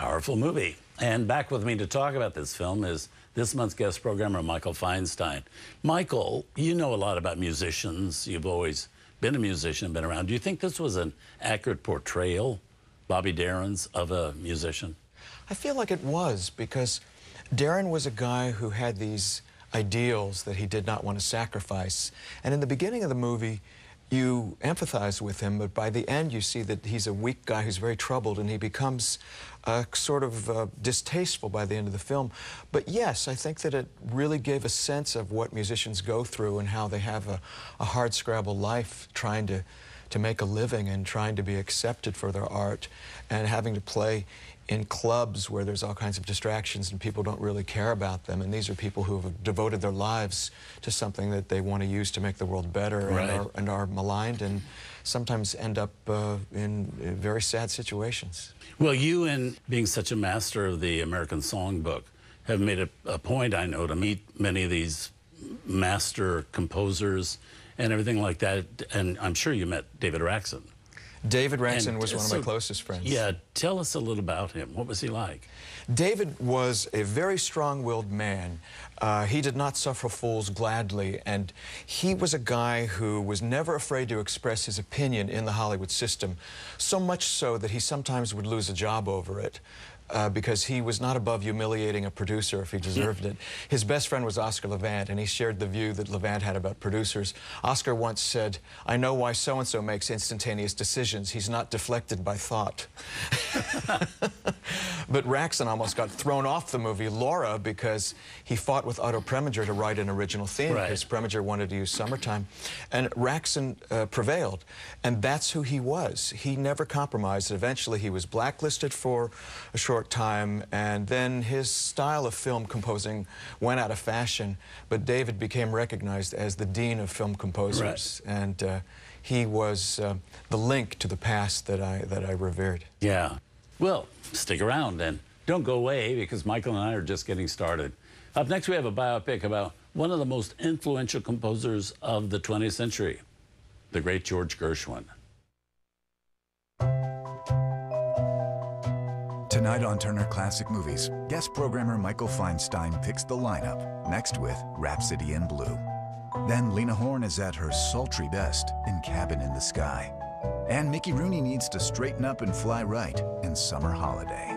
Powerful movie. And back with me to talk about this film is this month's guest programmer, Michael Feinstein. Michael, you know a lot about musicians. You've always been a musician, been around. Do you think this was an accurate portrayal, Bobby Darin's, of a musician? I feel like it was, because Darin was a guy who had these ideals that he did not want to sacrifice. And in the beginning of the movie, you empathize with him, but by the end you see that he's a weak guy who's very troubled, and he becomes sort of distasteful by the end of the film. But yes, I think that it really gave a sense of what musicians go through and how they have a hard-scrabble life trying to make a living and trying to be accepted for their art, and having to play in clubs where there's all kinds of distractions and people don't really care about them. And these are people who have devoted their lives to something that they want to use to make the world better, right, and are maligned and sometimes end up in very sad situations. Well, you, in being such a master of the American Songbook, have made a point, I know, to meet many of these master composers and everything like that. And I'm sure you met David Raksin. David Raksin was one of my closest friends. Yeah, tell us a little about him. What was he like? David was a very strong-willed man. He did not suffer fools gladly, and he was a guy who was never afraid to express his opinion in the Hollywood system, so much so that he sometimes would lose a job over it. Because he was not above humiliating a producer if he deserved it. His best friend was Oscar Levant, and he shared the view that Levant had about producers. Oscar once said, "I know why so-and-so makes instantaneous decisions. He's not deflected by thought." But Raksin almost got thrown off the movie Laura because he fought with Otto Preminger to write an original theme, because Preminger wanted to use Summertime. And Raksin prevailed, and that's who he was. He never compromised. Eventually, he was blacklisted for a short time, and then his style of film composing went out of fashion, but David became recognized as the dean of film composers, and he was the link to the past that I revered. Yeah. Well, stick around and don't go away, because Michael and I are just getting started. Up next, we have a biopic about one of the most influential composers of the 20th century, the great George Gershwin. Tonight on Turner Classic Movies, guest programmer Michael Feinstein picks the lineup, next with Rhapsody in Blue. Then Lena Horne is at her sultry best in Cabin in the Sky. And Mickey Rooney needs to straighten up and fly right in Summer Holiday.